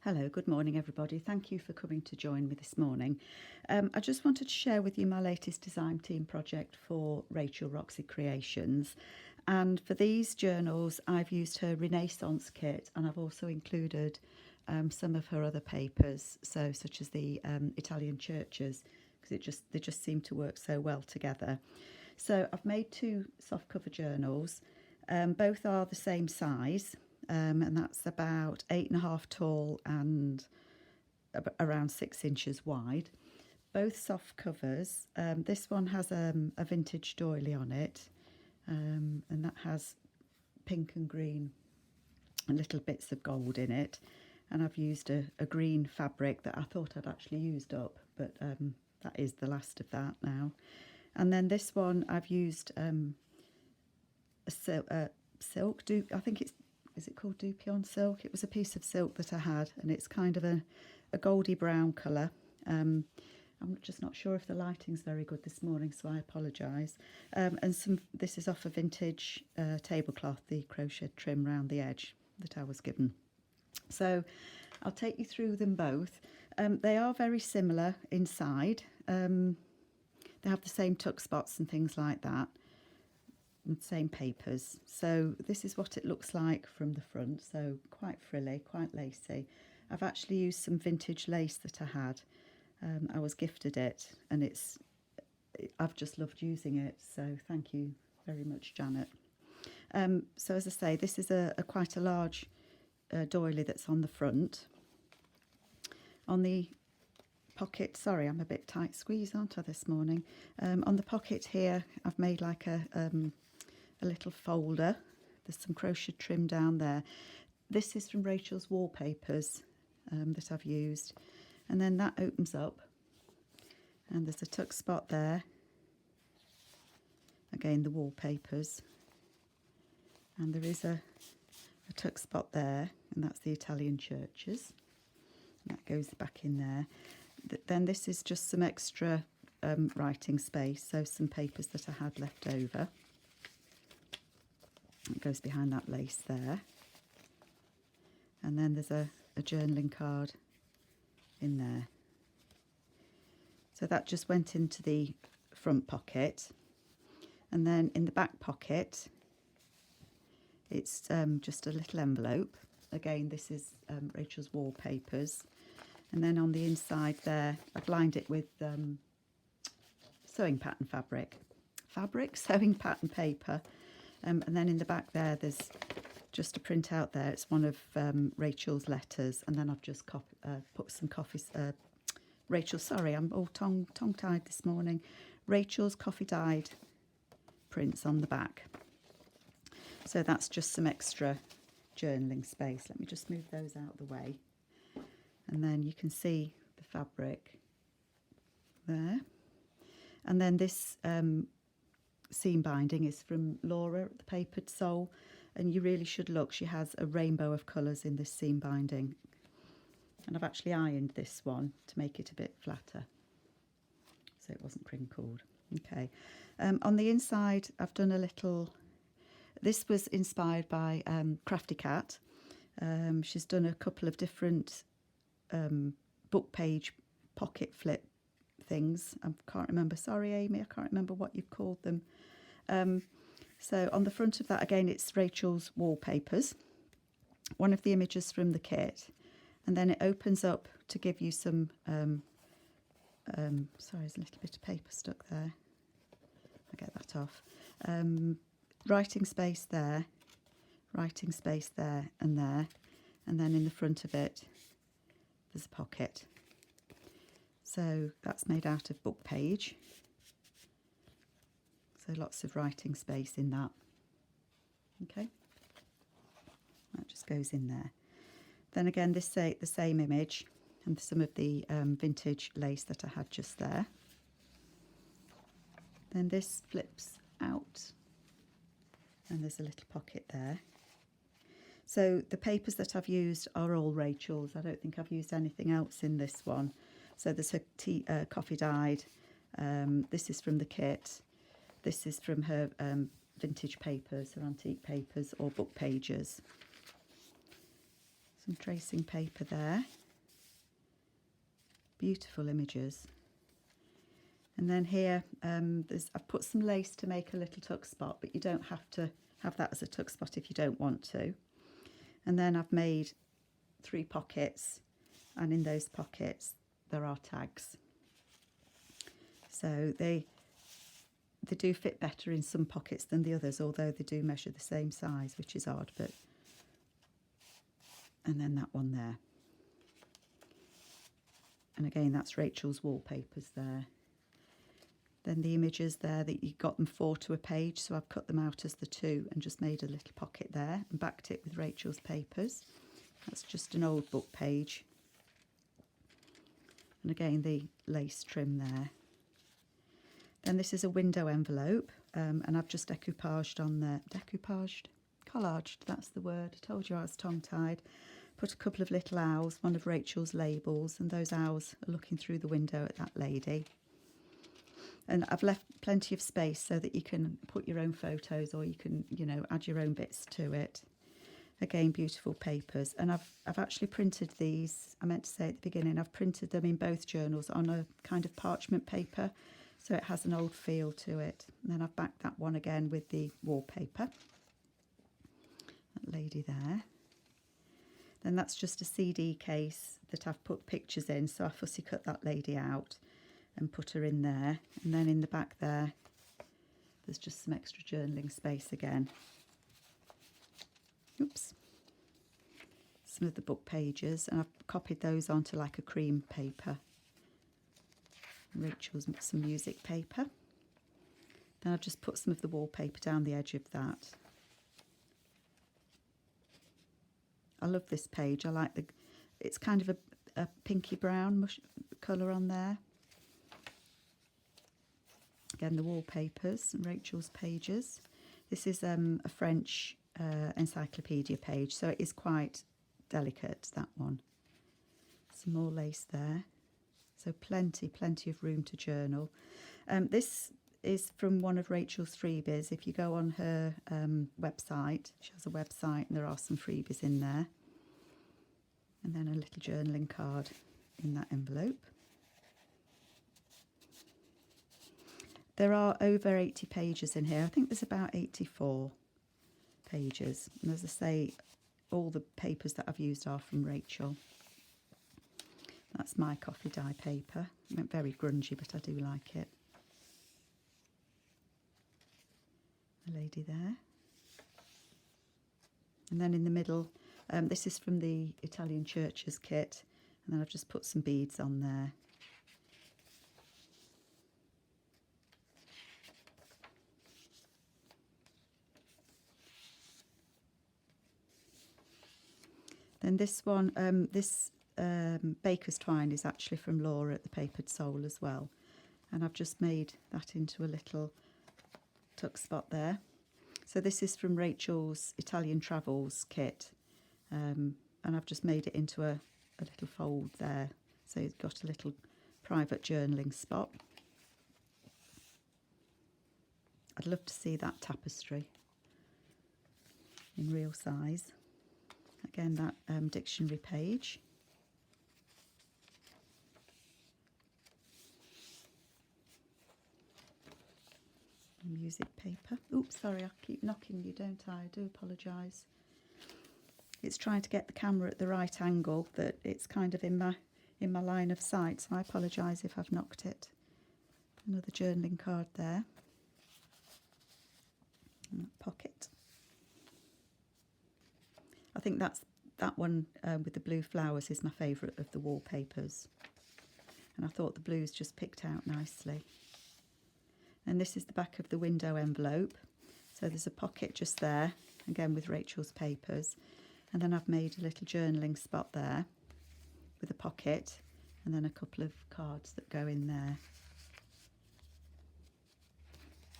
Hello, good morning everybody. Thank you for coming to join me this morning. I just wanted to share with you my latest design team project for Rachel Roxy Creations. And for these journals I've used her Renaissance kit, and I've also included some of her other papers, such as the Italian churches, because they just seem to work so well together. So I've made two soft cover journals. Both are the same size. And that's about 8.5 tall and around 6 inches wide. Both soft covers. This one has a vintage doily on it, and that has pink and green and little bits of gold in it. And I've used a green fabric that I thought I'd actually used up, but that is the last of that now. And then this one I've used a silk. I think is it called Dupion silk? It was a piece of silk that I had, and it's kind of a goldy brown colour. I'm just not sure if the lighting's very good this morning, so I apologise. And this is off a vintage tablecloth, the crochet trim round the edge that I was given. So I'll take you through them both. They are very similar inside. They have the same tuck spots and things like that. And same papers. So this is what it looks like from the front. So quite frilly, quite lacy. I've actually used some vintage lace that I had. I was gifted it, and I've just loved using it. So thank you very much, Janet. So as I say, this is quite a large doily that's on the front. On the pocket, sorry, I'm a bit tight squeeze, aren't I, this morning? On the pocket here, I've made like a little folder. There's some crochet trim down there. This is from Rachel's wallpapers that I've used. And then that opens up, and there's a tuck spot there. Again, the wallpapers. And there is a tuck spot there, and that's the Italian churches. And that goes back in there. Then this is just some extra writing space, so some papers that I had left over. It goes behind that lace there. And then there's a journaling card in there. So that just went into the front pocket. And then in the back pocket, it's just a little envelope. Again, this is Rachel's wallpapers. And then on the inside there, I've lined it with sewing pattern sewing pattern paper. And then in the back there, there's just a print out there. It's one of Rachel's letters. And then I've just put some I'm all tongue-tied this morning. Rachel's coffee-dyed prints on the back. So that's just some extra journaling space. Let me just move those out of the way. And then you can see the fabric there. And then this seam binding is from Laura, the Papered Soul, and you really should look. She has a rainbow of colours in this seam binding, and I've actually ironed this one to make it a bit flatter so it wasn't crinkled. Okay, on the inside I've done a little, this was inspired by Crafty Cat. She's done a couple of different book page pocket flip things. I can't remember, sorry Amy, I can't remember what you've called them. So on the front of that, again, it's Rachel's wallpapers, one of the images from the kit, and then it opens up to give you some sorry, there's a little bit of paper stuck there, I'll get that off. Writing space there, and there, and then in the front of it there's a pocket. So that's made out of book page. So lots of writing space in that. Okay, that just goes in there. Then again, the same image, and some of the vintage lace that I had just there. Then this flips out, and there's a little pocket there. So the papers that I've used are all Rachel's. I don't think I've used anything else in this one. So there's her coffee dyed. This is from the kit. This is from her vintage papers, her antique papers or book pages. Some tracing paper there. Beautiful images. And then here, I've put some lace to make a little tuck spot, but you don't have to have that as a tuck spot if you don't want to. And then I've made 3 pockets, and in those pockets there are tags. So they do fit better in some pockets than the others, although they do measure the same size, which is odd. But and then that one there. And again, that's Rachel's wallpapers there. Then the images there, that you got them 4 to a page, so I've cut them out as the 2 and just made a little pocket there and backed it with Rachel's papers. That's just an old book page. And again, the lace trim there. Then this is a window envelope, and I've just decoupaged on there. Decoupaged? Collaged, that's the word. I told you I was tongue-tied. Put a couple of little owls, one of Rachel's labels, and those owls are looking through the window at that lady. And I've left plenty of space so that you can put your own photos, or you can, you know, add your own bits to it. Again, beautiful papers. And I've actually printed these, I meant to say at the beginning, I've printed them in both journals on a kind of parchment paper, so it has an old feel to it. And then I've backed that one again with the wallpaper. That lady there. Then that's just a CD case that I've put pictures in, so I fussy cut that lady out and put her in there. And then in the back there, there's just some extra journaling space again. Oops. Some of the book pages, and I've copied those onto like a cream paper. Rachel's some music paper. Then I've just put some of the wallpaper down the edge of that. I love this page. I like it's kind of a pinky brown colour on there. Again, the wallpapers and Rachel's pages. This is a French encyclopedia page, so it is quite delicate, that one. Some more lace there. So plenty of room to journal. This is from one of Rachel's freebies. If you go on her website, she has a website and there are some freebies in there. And then a little journaling card in that envelope. There are over 80 pages in here. I think there's about 84 pages. And as I say, all the papers that I've used are from Rachel. That's my coffee dye paper. It went very grungy, but I do like it. The lady there. And then in the middle, this is from the Italian Churches kit. And then I've just put some beads on there. Then this one, baker's twine is actually from Laura at the Papered Soul as well. And I've just made that into a little tuck spot there. So this is from Rachel's Italian Travels kit. And I've just made it into a little fold there. So it's got a little private journaling spot. I'd love to see that tapestry in real size. Again, that dictionary page. Music paper. Oops, sorry, I keep knocking you, don't I? I do apologise. It's trying to get the camera at the right angle that it's kind of in my line of sight, so I apologise if I've knocked it. Another journaling card there. And a pocket. I think that one with the blue flowers is my favourite of the wallpapers. And I thought the blues just picked out nicely. And this is the back of the window envelope. So there's a pocket just there, again with Rachel's papers. And then I've made a little journaling spot there with a pocket and then a couple of cards that go in there.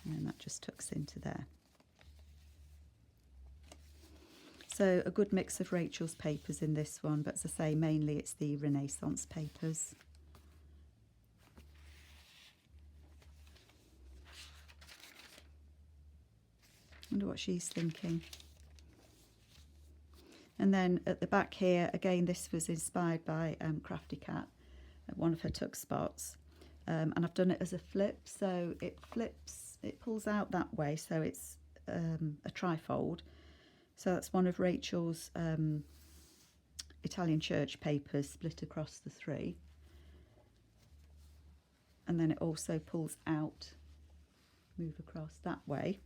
And then that just tucks into there. So a good mix of Rachel's papers in this one, but as I say, mainly it's the Renaissance papers. I wonder what she's thinking. And then at the back here, again, this was inspired by Crafty Cat, one of her tuck spots. And I've done it as a flip, so it flips, it pulls out that way, so it's a trifold. So that's one of Rachel's Italian church papers split across the three. And then it also pulls out, move across that way.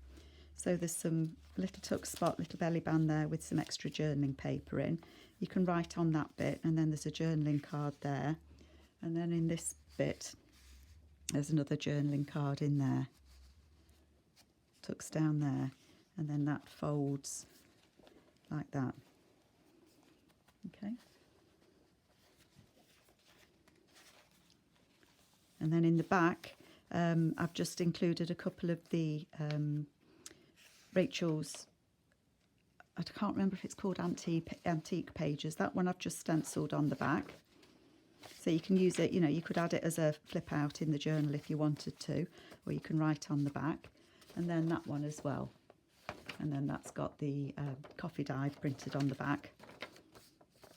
So there's some little tuck spot, little belly band there with some extra journaling paper in. You can write on that bit, and then there's a journaling card there. And then in this bit, there's another journaling card in there. Tucks down there, and then that folds like that. Okay. And then in the back, I've just included a couple of the Rachel's, I can't remember if it's called antique pages. That one I've just stenciled on the back. So you can use it, you know, you could add it as a flip out in the journal if you wanted to, or you can write on the back. And then that one as well. And then that's got the coffee dye printed on the back.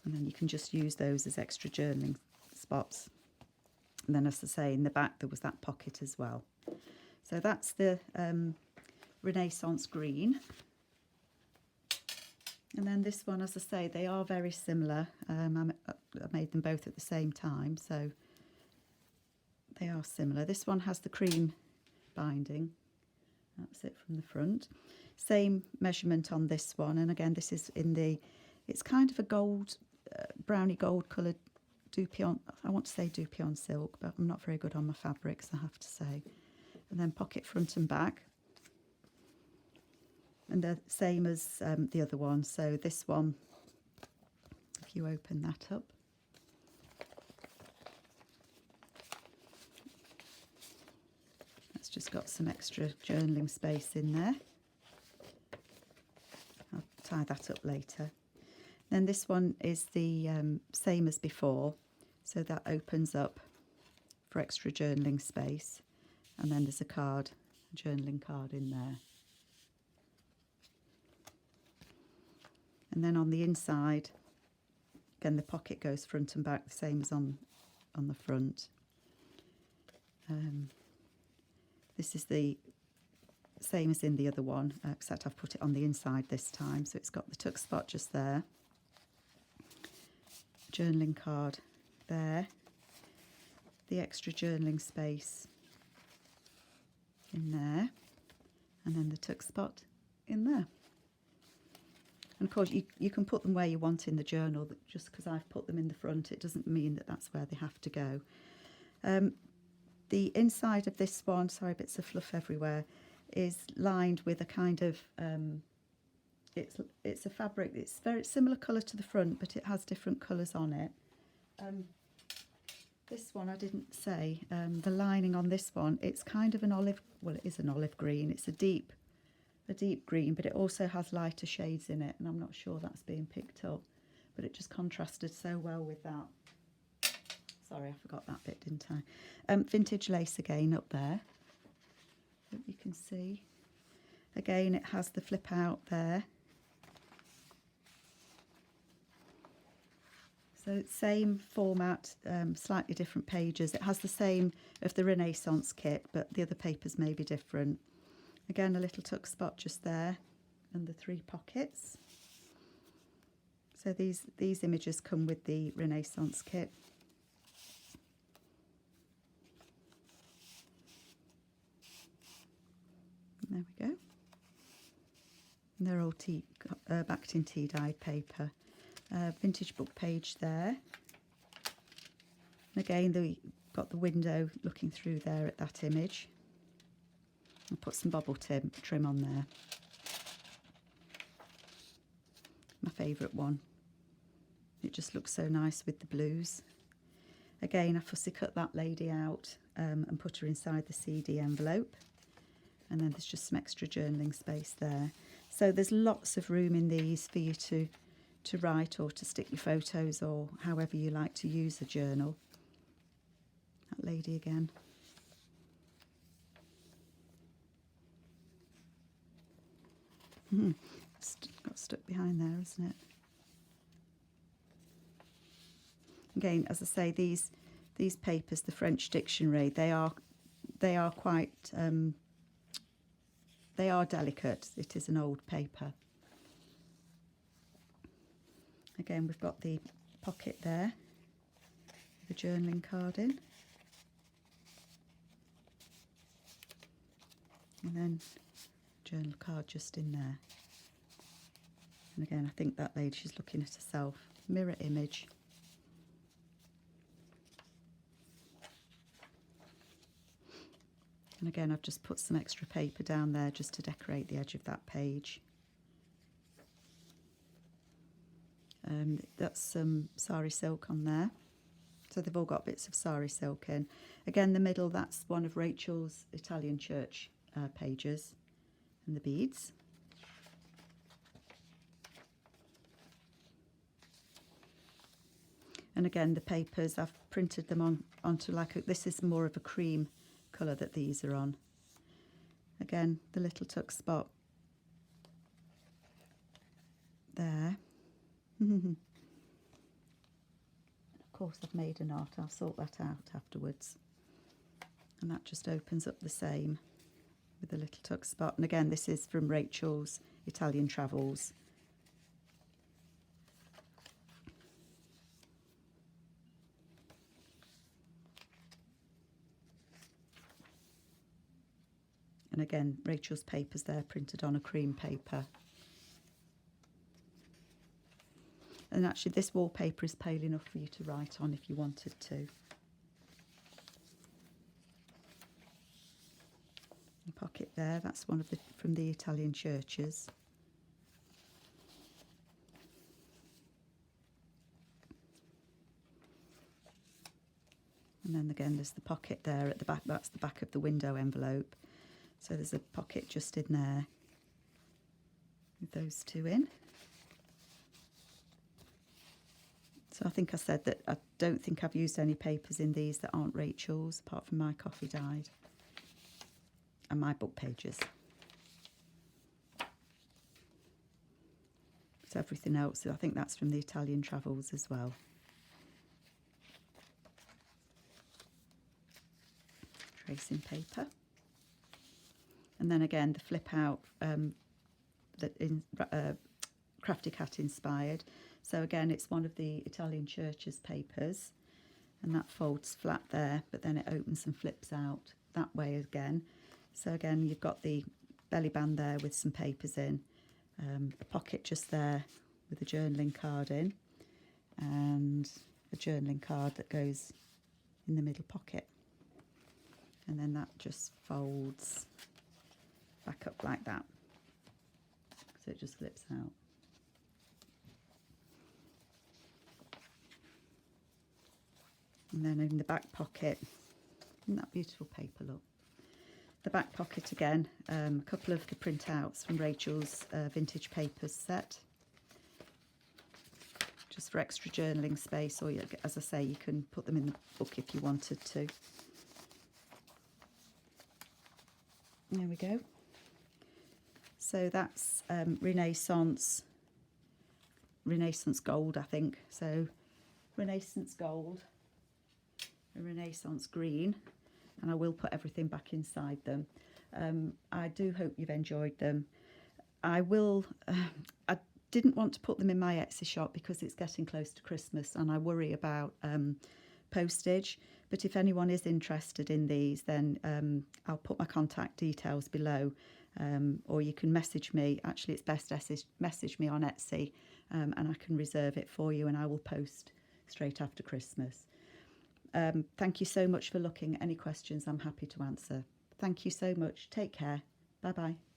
And then you can just use those as extra journaling spots. And then, as I say, in the back there was that pocket as well. So that's the Renaissance green. And then this one, as I say, they are very similar. I made them both at the same time, so they are similar. This one has the cream binding. That's it from the front. Same measurement on this one. And again, this is in the, it's kind of a gold, browny gold coloured Dupion, I want to say Dupion silk, but I'm not very good on my fabrics, I have to say. And then pocket front and back. And they're the same as the other one. So this one, if you open that up, that's just got some extra journaling space in there. I'll tie that up later. Then this one is the same as before, so that opens up for extra journaling space. And then there's a card, a journaling card in there. And then on the inside, again, the pocket goes front and back, the same as on the front. This is the same as in the other one, except I've put it on the inside this time. So it's got the tuck spot just there. Journaling card there. The extra journaling space in there. And then the tuck spot in there. And of course, you can put them where you want in the journal. Just because I've put them in the front, it doesn't mean that that's where they have to go. The inside of this one, sorry, bits of fluff everywhere, is lined with a kind of, it's a fabric, it's very similar colour to the front, but it has different colours on it. This one I didn't say, the lining on this one, it's kind of an olive, well, it is an olive green. It's a deep green, but it also has lighter shades in it, and I'm not sure that's being picked up, but it just contrasted so well with that. Sorry, I forgot that bit, didn't I? Vintage lace again up there. Hope you can see. Again, it has the flip out there. So same format, slightly different pages. It has the same of the Renaissance kit, but the other papers may be different. Again, a little tuck spot just there, and the 3 pockets. So these images come with the Renaissance kit. There we go. And they're all backed in tea-dyed paper. Vintage book page there. And again, we've got the window looking through there at that image. I'll put some bobble trim on there. My favourite one. It just looks so nice with the blues. Again, I fussy cut that lady out and put her inside the CD envelope. And then there's just some extra journaling space there. So there's lots of room in these for you to write or to stick your photos or however you like to use a journal. That lady again. Got stuck behind there, isn't it? Again, as I say, these papers, the French dictionary, they are quite they are delicate. It is an old paper. Again, we've got the pocket there, the journaling card in, and then journal card just in there. And again, I think that lady, she's looking at herself. Mirror image. And again, I've just put some extra paper down there just to decorate the edge of that page. That's some sari silk on there. So they've all got bits of sari silk in. Again, the middle, that's one of Rachel's Italian church pages, and the beads. And again, the papers, I've printed them onto like this is more of a cream colour that these are on. Again, the little tuck spot there. Of course, I've made a knot. I'll sort that out afterwards. And that just opens up the same with a little tuck spot. And again, this is from Rachel's Italian Travels. And again, Rachel's papers there printed on a cream paper. And actually this wallpaper is pale enough for you to write on if you wanted to. The pocket there, that's one of the from the Italian churches. And then again there's the pocket there at the back, that's the back of the window envelope. So there's a pocket just in there with those two in. So I think I said that I don't think I've used any papers in these that aren't Rachel's, apart from my coffee dyed and my book pages. So everything else, I think that's from the Italian Travels as well. Tracing paper. And then again, the flip out Crafty Cat inspired. So again, it's one of the Italian churches papers, and that folds flat there, but then it opens and flips out that way again. So again, you've got the belly band there with some papers in, a pocket just there with a journaling card in, and a journaling card that goes in the middle pocket. And then that just folds back up like that. So it just flips out. And then in the back pocket, isn't that beautiful paper, look? The back pocket again, a couple of the printouts from Rachel's vintage papers set. Just for extra journaling space, or as I say, you can put them in the book if you wanted to. There we go. So that's Renaissance Gold, I think. So Renaissance Gold, a Renaissance Green, and I will put everything back inside them. I do hope you've enjoyed them. I didn't want to put them in my Etsy shop because it's getting close to Christmas and I worry about postage. But if anyone is interested in these, then I'll put my contact details below, or you can message me. Actually, it's best message me on Etsy, and I can reserve it for you and I will post straight after Christmas. Thank you so much for looking. Any questions, I'm happy to answer. Thank you so much. Take care. Bye-bye.